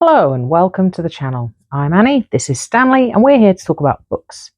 Hello and welcome to the channel. I'm Annie, this is Stanley, and we're here to talk about books.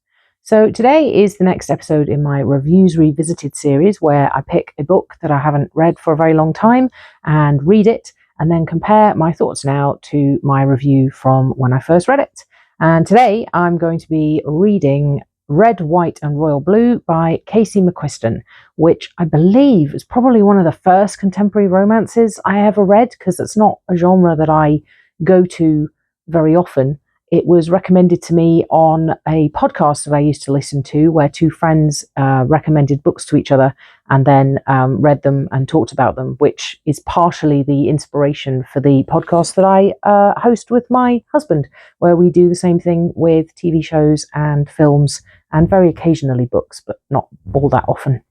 So today is the next episode in my Reviews Revisited series where I pick a book that I haven't read for a very long time and read it and then compare my thoughts now to my review from when I first read it. And today I'm going to be reading Red, White and Royal Blue by Casey McQuiston, which I believe is probably one of the first contemporary romances I ever read, because it's not a genre that I go to very often. It was recommended to me on a podcast that I used to listen to, where two friends recommended books to each other and then read them and talked about them, which is partially the inspiration for the podcast that I host with my husband, where we do the same thing with TV shows and films and very occasionally books, but not all that often.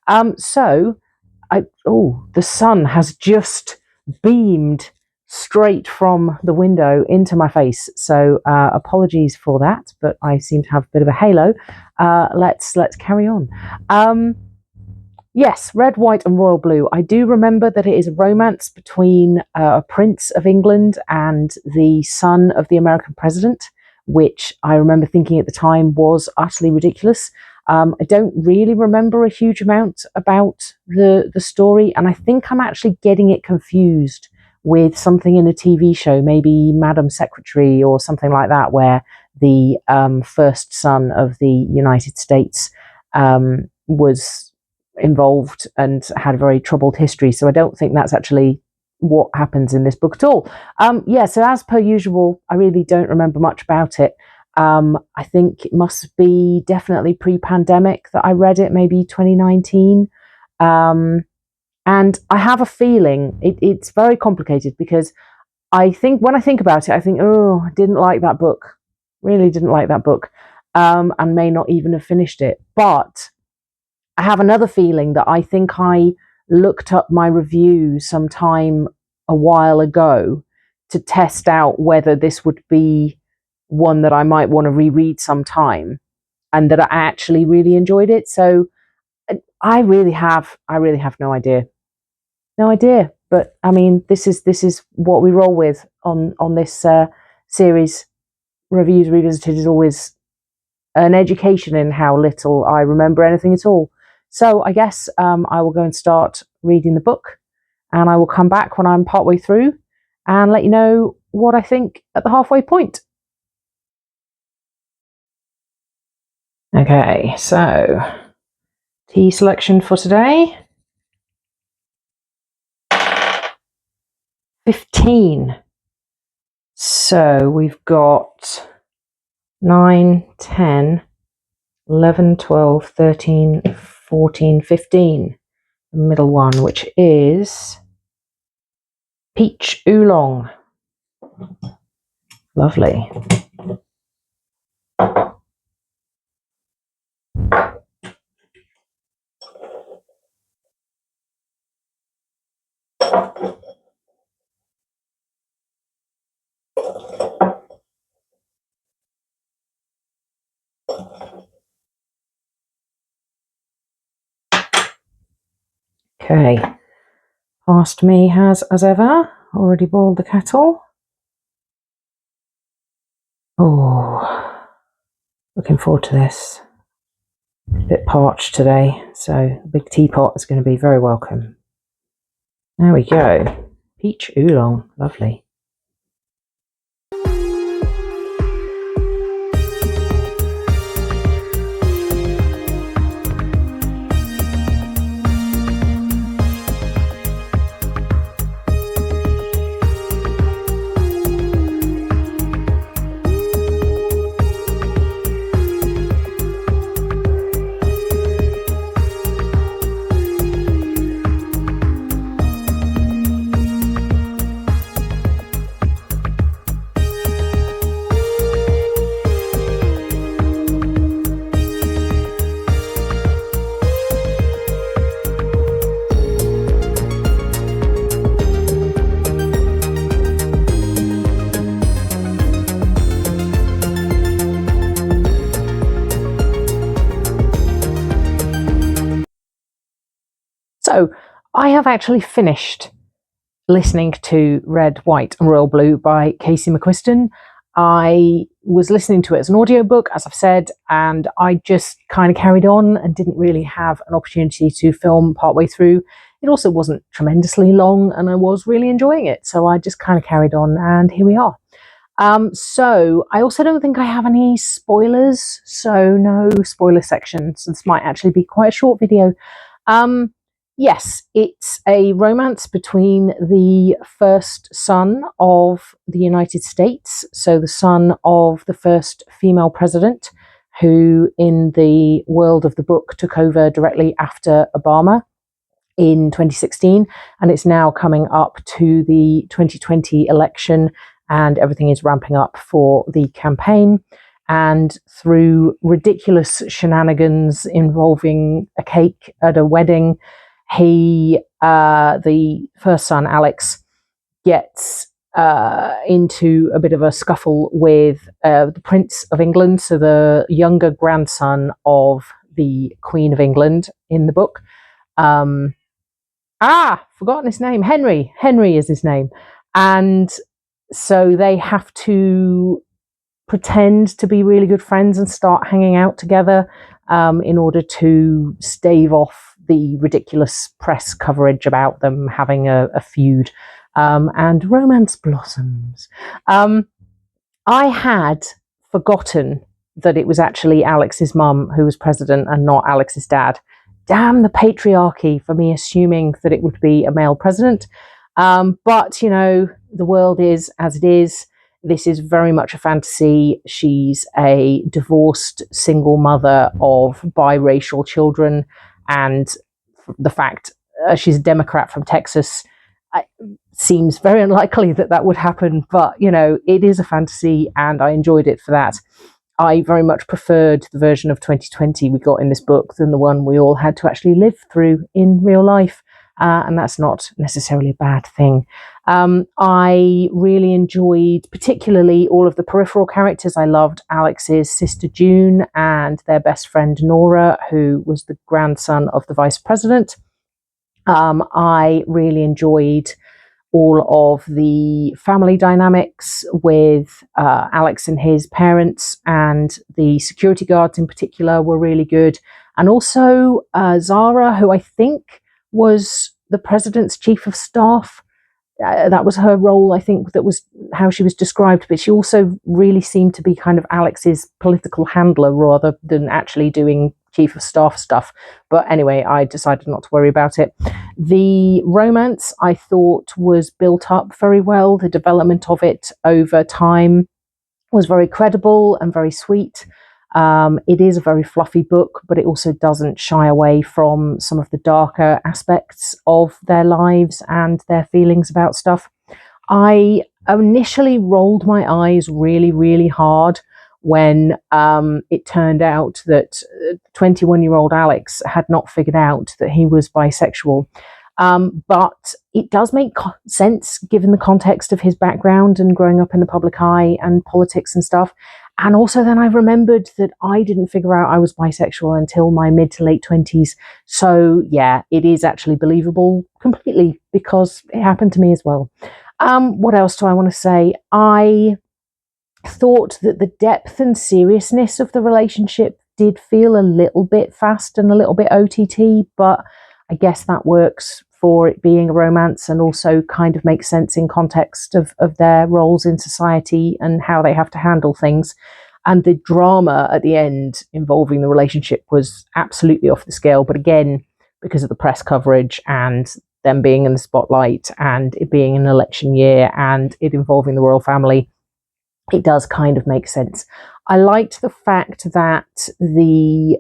The sun has just beamed straight from the window into my face, so apologies for that, but I seem to have a bit of a halo. Let's carry on. Yes, Red, White and Royal Blue. I do remember that it is a romance between a prince of England and the son of the American president, which I remember thinking at the time was utterly ridiculous. I don't really remember a huge amount about the story, and I think I'm actually getting it confused with something in a TV show, maybe Madam Secretary or something like that, where the first son of the United States was involved and had a very troubled history. So I don't think that's actually what happens in this book at all. So as per usual, I really don't remember much about it. I think it must be definitely pre-pandemic that I read it, maybe 2019. And I have a feeling it's very complicated, because I think when I think about it, I think, I didn't like that book. Really didn't like that book. And may not even have finished it. But I have another feeling that I think I looked up my review sometime a while ago to test out whether this would be one that I might want to reread sometime, and that I actually really enjoyed it. So I really have no idea. No idea. But I mean, this is what we roll with on this series. Reviews Revisited is always an education in how little I remember anything at all. So I guess I will go and start reading the book, and I will come back when I'm partway through and let you know what I think at the halfway point. Okay, so tea selection for today. 15. So we've got 9, 10, 11, 12, 13, 14, 15. The middle one, which is Peach Oolong. Lovely. Okay, past me has, as ever, already boiled the kettle. Oh, looking forward to this. A bit parched today, so the big teapot is going to be very welcome. There we go. Peach Oolong, lovely. So I have actually finished listening to Red, White and Royal Blue by Casey McQuiston. I was listening to it as an audiobook, as I've said, and I just kind of carried on and didn't really have an opportunity to film partway through. It also wasn't tremendously long and I was really enjoying it. So I just kind of carried on and here we are. So I also don't think I have any spoilers, so no spoiler sections. This might actually be quite a short video. Yes, it's a romance between the first son of the United States, so the son of the first female president, who in the world of the book took over directly after Obama in 2016, and it's now coming up to the 2020 election, and everything is ramping up for the campaign. And through ridiculous shenanigans involving a cake at a wedding, the first son, Alex, gets into a bit of a scuffle with the Prince of England, so the younger grandson of the Queen of England in the book. Forgotten his name. Henry is his name. And so they have to pretend to be really good friends and start hanging out together in order to stave off the ridiculous press coverage about them having a feud, and romance blossoms. I had forgotten that it was actually Alex's mum who was president and not Alex's dad. Damn the patriarchy for me assuming that it would be a male president. But, you know, the world is as it is. This is very much a fantasy. She's a divorced single mother of biracial children. And the fact she's a Democrat from Texas seems very unlikely that that would happen. But, you know, it is a fantasy and I enjoyed it for that. I very much preferred the version of 2020 we got in this book than the one we all had to actually live through in real life. And that's not necessarily a bad thing. I really enjoyed particularly all of the peripheral characters. I loved Alex's sister June and their best friend Nora, who was the grandson of the vice president. I really enjoyed all of the family dynamics with Alex and his parents, and the security guards in particular were really good. And also Zara, who I think was the president's chief of staff. That was her role, I think, that was how she was described. But she also really seemed to be kind of Alex's political handler rather than actually doing chief of staff stuff. But anyway, I decided not to worry about it. The romance, I thought, was built up very well. The development of it over time was very credible and very sweet. It is a very fluffy book, but it also doesn't shy away from some of the darker aspects of their lives and their feelings about stuff. I initially rolled my eyes really, really hard when it turned out that 21-year-old Alex had not figured out that he was bisexual. But it does make sense given the context of his background and growing up in the public eye and politics and stuff. And also then I remembered that I didn't figure out I was bisexual until my mid to late 20s. So yeah, it is actually believable completely because it happened to me as well. What else do I want to say? I thought that the depth and seriousness of the relationship did feel a little bit fast and a little bit OTT, but I guess that works for it being a romance and also kind of makes sense in context of their roles in society and how they have to handle things. And the drama at the end involving the relationship was absolutely off the scale. But again, because of the press coverage and them being in the spotlight and it being an election year and it involving the royal family, it does kind of make sense. I liked the fact that the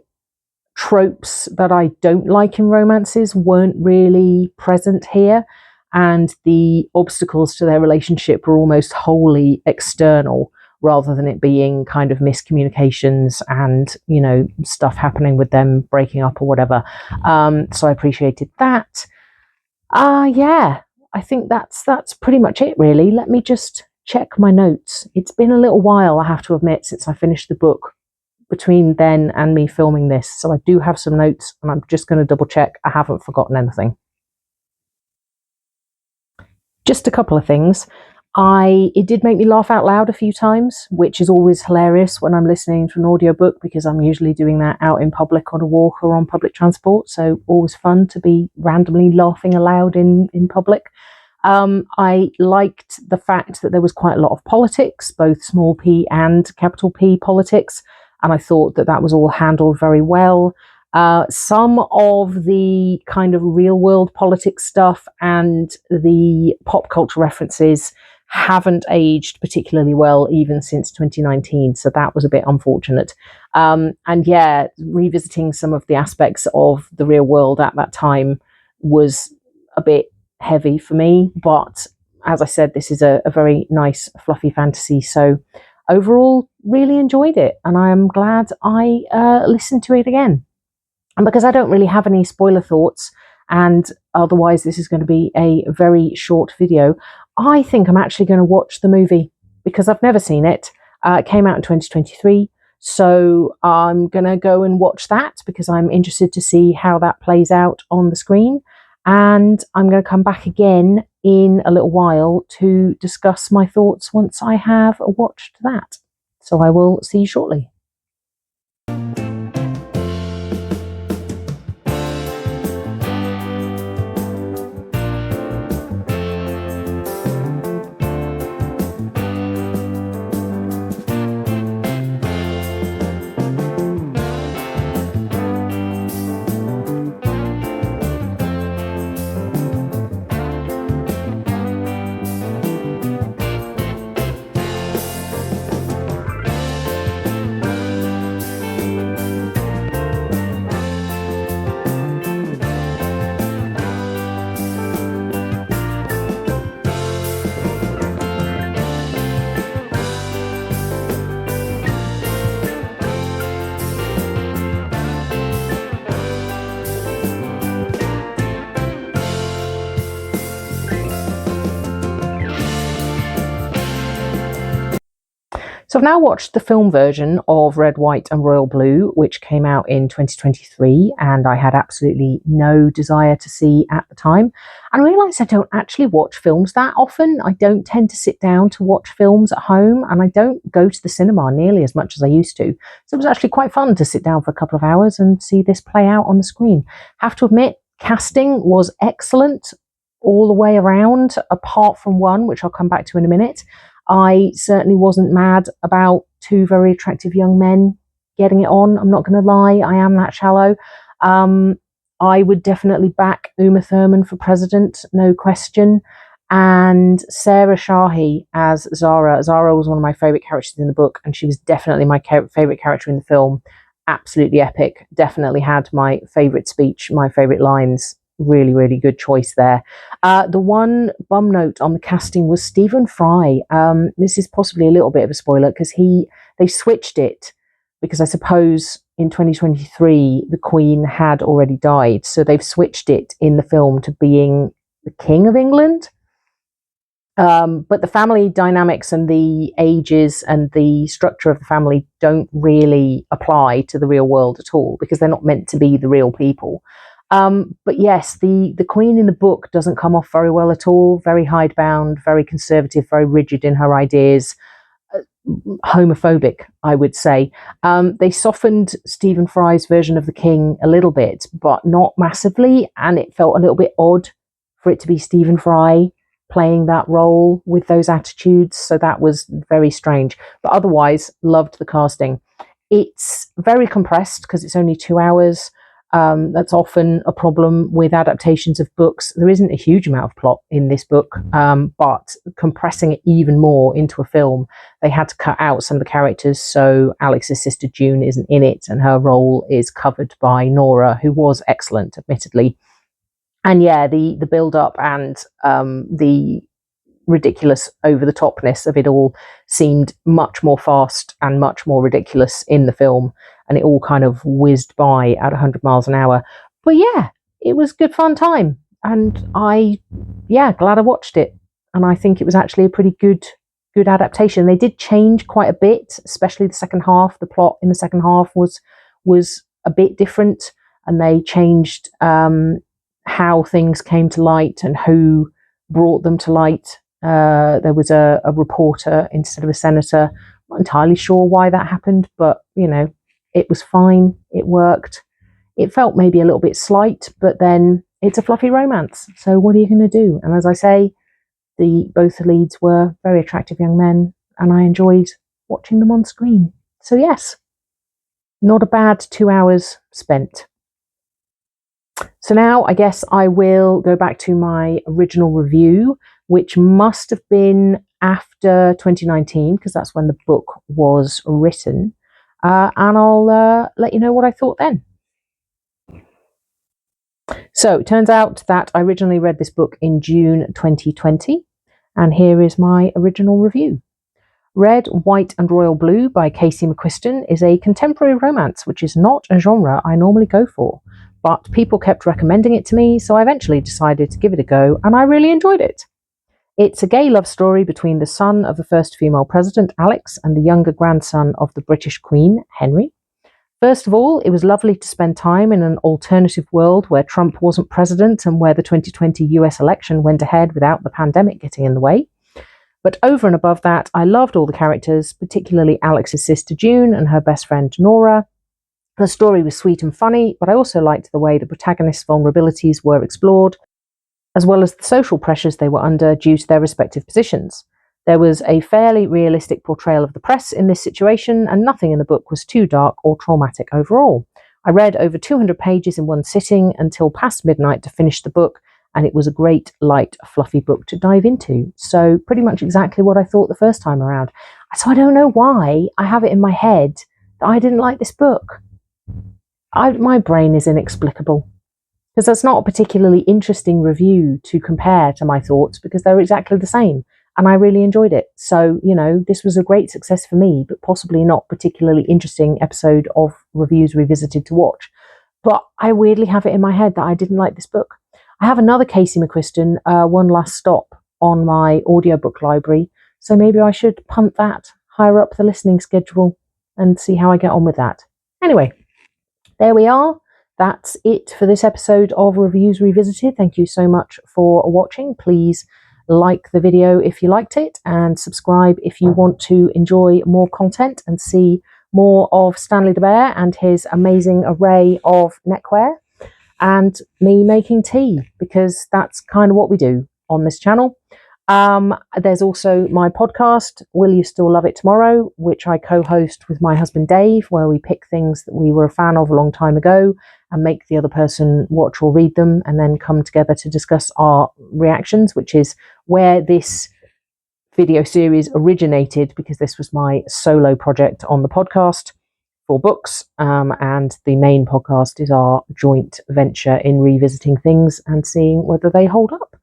tropes that I don't like in romances weren't really present here, and the obstacles to their relationship were almost wholly external rather than it being kind of miscommunications and, you know, stuff happening with them breaking up or whatever. So I appreciated that. Yeah, I think that's pretty much it really. Let me just check my notes. It's been a little while, I have to admit, since I finished the book between then and me filming this. So I do have some notes and I'm just going to double check I haven't forgotten anything. Just a couple of things. It did make me laugh out loud a few times, which is always hilarious when I'm listening to an audiobook, because I'm usually doing that out in public on a walk or on public transport. So always fun to be randomly laughing aloud in public. I liked the fact that there was quite a lot of politics, both small p and capital P politics, and I thought that that was all handled very well. Some of the kind of real world politics stuff and the pop culture references haven't aged particularly well, even since 2019. So that was a bit unfortunate. And yeah, revisiting some of the aspects of the real world at that time was a bit heavy for me. But as I said, this is a very nice, fluffy fantasy. So overall, really enjoyed it. And I am glad I listened to it again. And because I don't really have any spoiler thoughts, and otherwise this is going to be a very short video, I think I'm actually going to watch the movie, because I've never seen it. It came out in 2023, so I'm going to go and watch that because I'm interested to see how that plays out on the screen. And I'm going to come back again in a little while to discuss my thoughts once I have watched that. So I will see you shortly. So I've now watched the film version of Red, White and Royal Blue, which came out in 2023, and I had absolutely no desire to see at the time. And I realised I don't actually watch films that often. I don't tend to sit down to watch films at home, and I don't go to the cinema nearly as much as I used to. So it was actually quite fun to sit down for a couple of hours and see this play out on the screen. Have to admit, casting was excellent all the way around, apart from one, which I'll come back to in a minute. I certainly wasn't mad about two very attractive young men getting it on. I'm not going to lie, I am that shallow. I would definitely back Uma Thurman for president, no question. And Sarah Shahi as Zara. Zara was one of my favourite characters in the book, and she was definitely my favourite character in the film. Absolutely epic. Definitely had my favourite speech, my favourite lines. Really, really good choice there. The one bum note on the casting was Stephen Fry. This is possibly a little bit of a spoiler because they switched it, because I suppose in 2023 the Queen had already died, so they've switched it in the film to being the King of England. But the family dynamics and the ages and the structure of the family don't really apply to the real world at all, because they're not meant to be the real people. But yes, the Queen in the book doesn't come off very well at all. Very hidebound, very conservative, very rigid in her ideas. Homophobic, I would say. They softened Stephen Fry's version of the King a little bit, but not massively, and it felt a little bit odd for it to be Stephen Fry playing that role with those attitudes, so that was very strange. But otherwise, loved the casting. It's very compressed because it's only 2 hours. That's often a problem with adaptations of books. There isn't a huge amount of plot in this book, but compressing it even more into a film, they had to cut out some of the characters. So Alex's sister June isn't in it, and her role is covered by Nora, who was excellent, admittedly. And yeah, the build up and the ridiculous over the topness of it all seemed much more fast and much more ridiculous in the film, and it all kind of whizzed by at 100 miles an hour. But yeah, it was good fun time, and glad I watched it. And I think it was actually a pretty good adaptation. They did change quite a bit, especially the second half. The plot in the second half was a bit different, and they changed how things came to light and who brought them to light. There was a reporter instead of a senator. I'm not entirely sure why that happened, but it was fine. It worked. It felt maybe a little bit slight, but then it's a fluffy romance. So what are you going to do? And as I say, both the leads were very attractive young men, and I enjoyed watching them on screen. So yes, not a bad 2 hours spent. So now I guess I will go back to my original review, which must have been after 2019, because that's when the book was written. And I'll let you know what I thought then. So it turns out that I originally read this book in June 2020, and here is my original review. Red, White and Royal Blue by Casey McQuiston is a contemporary romance, which is not a genre I normally go for, but people kept recommending it to me, so I eventually decided to give it a go, and I really enjoyed it. It's a gay love story between the son of the first female president, Alex, and the younger grandson of the British Queen, Henry. First of all, it was lovely to spend time in an alternative world where Trump wasn't president and where the 2020 US election went ahead without the pandemic getting in the way. But over and above that, I loved all the characters, particularly Alex's sister June and her best friend Nora. The story was sweet and funny, but I also liked the way the protagonist's vulnerabilities were explored, as well as the social pressures they were under due to their respective positions. There was a fairly realistic portrayal of the press in this situation, and nothing in the book was too dark or traumatic overall. I read over 200 pages in one sitting until past midnight to finish the book, and it was a great, light, fluffy book to dive into. So pretty much exactly what I thought the first time around. So I don't know why I have it in my head that I didn't like this book. My brain is inexplicable, because that's not a particularly interesting review to compare to my thoughts, because they're exactly the same. And I really enjoyed it. So, this was a great success for me, but possibly not particularly interesting episode of Reviews Revisited to watch. But I weirdly have it in my head that I didn't like this book. I have another Casey McQuiston, One Last Stop, on my audiobook library. So maybe I should punt that higher up the listening schedule and see how I get on with that. Anyway, there we are. That's it for this episode of Reviews Revisited. Thank you so much for watching. Please like the video if you liked it, and subscribe if you want to enjoy more content and see more of Stanley the Bear and his amazing array of neckwear, and me making tea, because that's kind of what we do on this channel. There's also my podcast, Will You Still Love It Tomorrow, which I co-host with my husband Dave, where we pick things that we were a fan of a long time ago and make the other person watch or read them, and then come together to discuss our reactions, which is where this video series originated, because this was my solo project on the podcast for books, and the main podcast is our joint venture in revisiting things and seeing whether they hold up.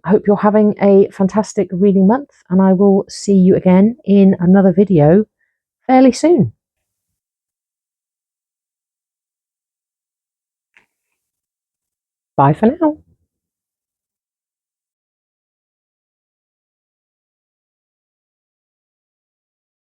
Hope you're having a fantastic reading month, and I will see you again in another video fairly soon. Bye for now.